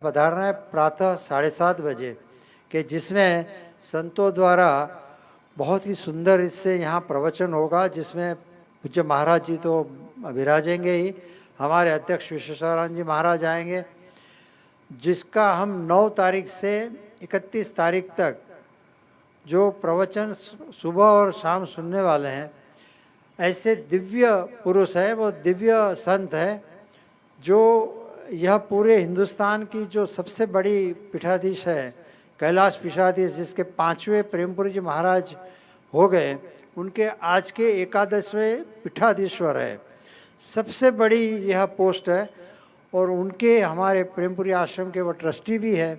पधारना है प्रातः 7:30 बजे कि जिसमें संतों द्वारा बहुत ही सुंदर इससे यहाँ प्रवचन होगा, जिसमें पूज्य महाराज जी तो विराजेंगे ही, हमारे अध्यक्ष विश्वेश्वरानंद जी महाराज आएंगे, जिसका हम 9 तारीख से 31 तारीख तक जो प्रवचन सुबह और शाम सुनने वाले हैं, ऐसे दिव्य पुरुष है, वो दिव्य संत है जो यह पूरे हिंदुस्तान की जो सबसे बड़ी पीठाधीश है, कैलाश पीठाधीश, जिसके 5वें प्रेमपुरी जी महाराज हो गए, उनके आज के 11वें पीठाधीश्वर है। सबसे बड़ी यह पोस्ट है और उनके हमारे प्रेमपुरी आश्रम के वो ट्रस्टी भी है।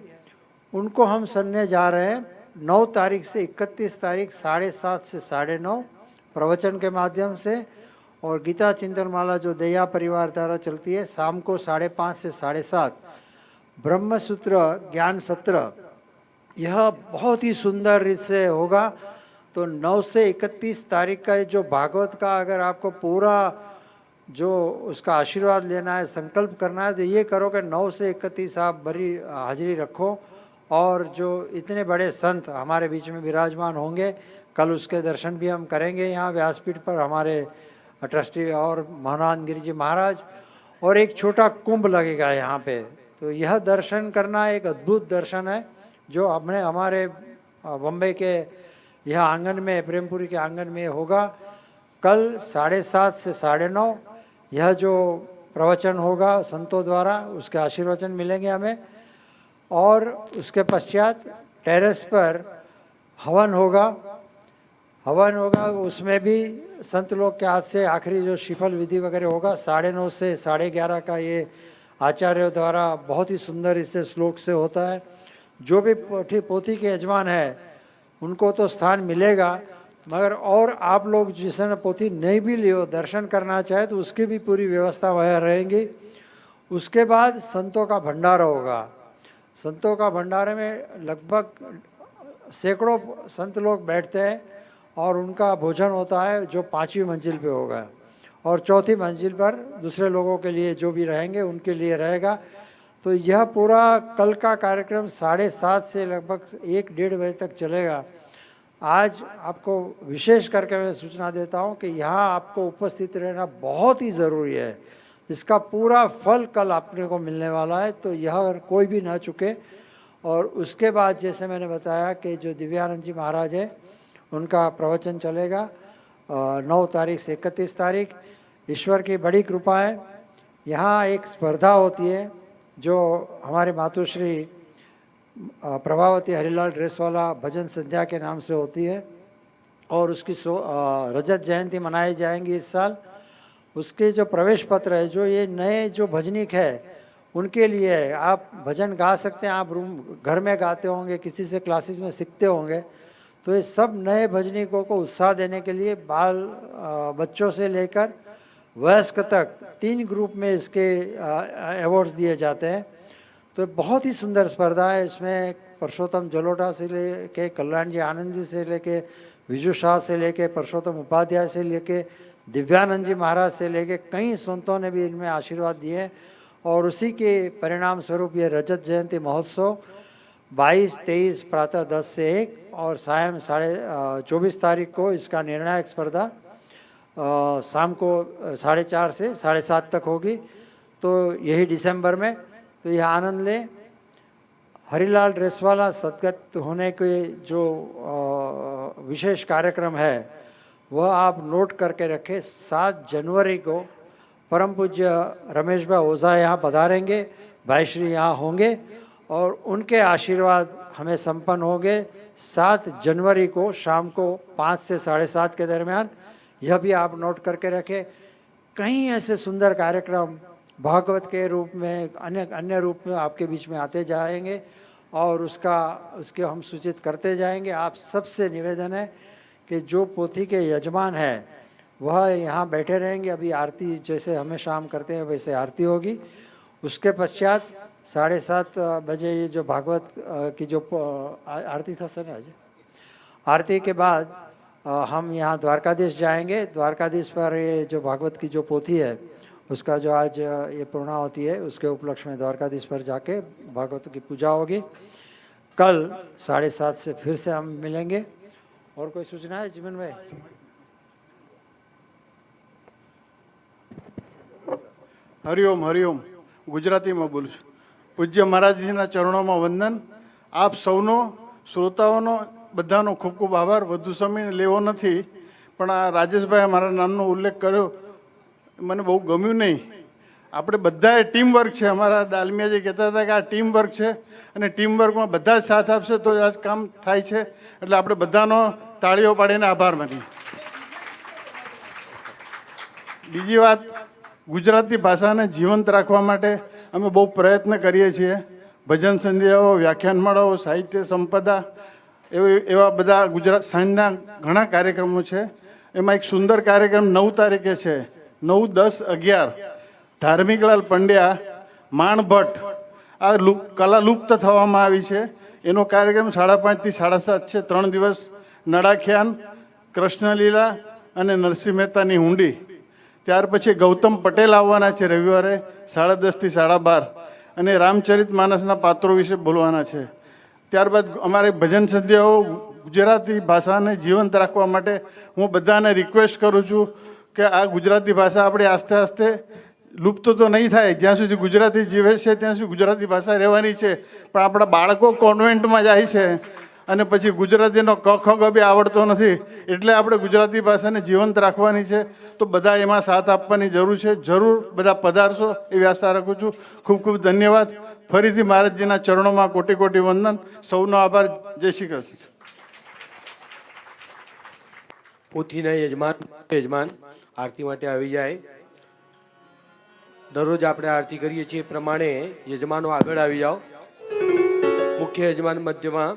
उनको हम सुनने जा रहे हैं 9 तारीख से 31 तारीख 7:30 से 9:30 प्रवचन के माध्यम से, और गीता चिंतन माला जो दया परिवार द्वारा चलती है शाम को 5:30 से 7:30 ब्रह्मसूत्र ज्ञान सत्र, यह बहुत ही सुंदर रीत से होगा। तो 9 से 31 तारीख का जो भागवत का अगर आपको पूरा जो उसका आशीर्वाद लेना है, संकल्प करना है, तो ये करो कि 9 से 31 आप बड़ी हाजिरी रखो। और जो इतने बड़े संत हमारे बीच में विराजमान होंगे, कल उसके दर्शन भी हम करेंगे यहाँ व्यासपीठ पर, हमारे ट्रस्टी और मोहनानंद गिरी जी महाराज, और एक छोटा कुंभ लगेगा यहाँ पे। तो यह दर्शन करना एक अद्भुत दर्शन है जो हमने हमारे बम्बई के यह आंगन में, प्रेमपुरी के आंगन में होगा। कल 7:30 से 9:30 यह जो प्रवचन होगा संतों द्वारा, उसके आशीर्वचन मिलेंगे हमें। और उसके पश्चात टेरेस पर हवन होगा। उसमें भी संत लोग के हाथ से आखिरी जो शिफल विधि वगैरह होगा। 9:30 से 11:30 का ये आचार्यों द्वारा बहुत ही सुंदर इससे श्लोक से होता है। जो भी पोथी के यजमान है उनको तो स्थान मिलेगा, मगर और आप लोग जिसने पोथी नहीं भी लियो, दर्शन करना चाहे तो उसकी भी पूरी व्यवस्था वह रहेंगी। उसके बाद संतों का भंडारा होगा। संतों का भंडारे में लगभग सैकड़ों संत लोग बैठते हैं और उनका भोजन होता है जो 5वीं मंजिल पे होगा, और 4थी मंजिल पर दूसरे लोगों के लिए जो भी रहेंगे उनके लिए रहेगा। तो यह पूरा कल का कार्यक्रम 7:30 से लगभग 1-1:30 बजे तक चलेगा। आज आपको विशेष करके मैं सूचना देता हूं कि यहाँ आपको उपस्थित रहना बहुत ही ज़रूरी है। इसका पूरा फल कल आपने को मिलने वाला है, तो यह कोई भी ना चुके। और उसके बाद जैसे मैंने बताया कि जो दिव्यानंद जी महाराज है उनका प्रवचन चलेगा 9 तारीख से 31 तारीख। ईश्वर की बड़ी कृपा है, यहाँ एक स्पर्धा होती है जो हमारे मातुश्री प्रभावती हरिलाल ड्रेसवाला भजन संध्या के नाम से होती है, और उसकी रजत जयंती मनाई जाएंगी इस साल। उसके जो प्रवेश पत्र है, जो ये नए जो भजनिक है उनके लिए है। आप भजन गा सकते हैं, आप रूम घर में गाते होंगे, किसी से क्लासेस में सीखते होंगे, तो ये सब नए भजनिकों को उत्साह देने के लिए बच्चों से लेकर वयस्क तक 3 ग्रुप में इसके अवार्ड्स दिए जाते हैं। तो बहुत ही सुंदर स्पर्धा है। इसमें परसोत्तम जलोटा से लेके, कल्याण जी आनंद जी से लेके, विजू शाह से लेके, परसोत्तम उपाध्याय से लेके, दिव्यानंद जी महाराज से लेके कई संतों ने भी इनमें आशीर्वाद दिए। और उसी के परिणाम स्वरूप ये रजत जयंती महोत्सव 22-23 प्रातः 10 से 1 और सायं 24 तारीख को इसका निर्णायक स्पर्धा शाम को 4:30 से 7:30 तक होगी। तो यही दिसंबर में, तो यह आनंद लें। हरिलाल ड्रेसवाला सदगत होने के जो विशेष कार्यक्रम है वह आप नोट करके रखें। 7 जनवरी को परम पूज्य रमेश भाई ओझा यहाँ पधारेंगे, भाई श्री यहाँ होंगे और उनके आशीर्वाद हमें संपन्न होंगे 7 जनवरी को शाम को 5 से 7:30 के दरमियान। यह भी आप नोट करके रखें। कई ऐसे सुंदर कार्यक्रम भागवत के रूप में, अन्य रूप में आपके बीच में आते जाएंगे और उसके हम सूचित करते जाएंगे। आप सबसे निवेदन है कि जो पोथी के यजमान है वह यहाँ बैठे रहेंगे। अभी आरती जैसे हमेशा हम करते हैं वैसे आरती होगी। उसके पश्चात 7:30 बजे ये जो भागवत की जो आरती था सर आज, आरती के बाद हम यहाँ द्वारकाधीश जाएंगे। द्वारकाधीश पर ये जो भागवत की जो पोथी है उसका जो आज ये पूर्णाहुति है उसके उपलक्ष्य में द्वारकाधीश पर जाके भागवत की पूजा होगी। कल 7:30 से फिर से हम मिलेंगे। और कोई सूचना है जीवन भाई? हरिओम हरिओम। गुजराती में बोलूँ છું। પૂજ્ય મહારાજજીના ચરણોમાં વંદન। આપ સૌનો શ્રોતાઓનો બધાનો ખૂબ ખૂબ આભાર। વધુ સમય લેવો નથી, પણ આ રાજેશભાઈ મારા નામનો ઉલ્લેખ કર્યો, મને બહુ ગમ્યું નહીં। આપણે બધાએ ટીમ વર્ક છે। અમારા દાલમિયાજી કહેતા હતા કે આ ટીમ વર્ક છે અને ટીમ વર્કમાં બધા જ સાથ આપશે તો આ કામ થાય છે, એટલે આપણે બધાનો તાળીઓ પાડીને આભાર માનીએ। બીજી વાત, ગુજરાતી ભાષાને જીવંત રાખવા માટે અમે બહુ પ્રયત્ન કરીએ છીએ। ભજન સંધ્યાઓ, વ્યાખ્યાનમાળાઓ, સાહિત્ય સંપદા એવા બધા ગુજરાત સાંજના ઘણા કાર્યક્રમો છે। એમાં એક સુંદર કાર્યક્રમ 9 તારીખે છે, 9, 10, 11 ધાર્મિકલાલ પંડ્યા માણભટ્ટ, આ કલા લુપ્ત થવામાં આવી છે, એનો કાર્યક્રમ 5:30 થી 7:30 છે। 3 દિવસ નડાખ્યાન, કૃષ્ણલીલા અને નરસિંહ મહેતાની હુંડી। ત્યાર પછી ગૌતમ પટેલ આવવાના છે રવિવારે 10:30 થી 12:30 અને રામચરિત માનસના પાત્રો વિશે બોલવાના છે। ત્યારબાદ અમારે ભજન સંધ્યાઓ ગુજરાતી ભાષાને જીવંત રાખવા માટે હું બધાને રિક્વેસ્ટ કરું છું કે આ ગુજરાતી ભાષા આપણે આસ્તે આસ્તે લુપ્ત તો નહીં થાય, જ્યાં સુધી ગુજરાતી જીવે છે ત્યાં સુધી ગુજરાતી ભાષા રહેવાની છે। પણ આપણા બાળકો કોન્વેન્ટમાં જાય છે અને પછી ગુજરાતીનો ક ખ ગ બી આવડતો નથી, એટલે આપણે ગુજરાતી ભાષાને જીવંત રાખવાની છે। તો બધા એમાં સાથ આપવાની જરૂર છે। જરૂર બધા પધારશો એવી આશા રાખું છું। ખૂબ ખૂબ ધન્યવાદ। ફરીથી મહારાજજીના ચરણોમાં કોટી કોટી વંદન। સૌનો આભાર। જય શ્રી કૃષ્ણ। પોથીના યજમાન આરતી માટે આવી જાય। દરરોજ આપણે આરતી કરીએ છીએ એ પ્રમાણે યજમાનો આગળ આવી જાઓ। મુખ્ય યજમાન મધ્યમાં,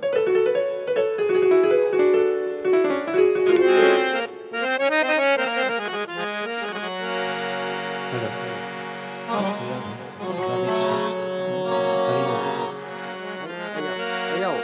અહીંયા આવો,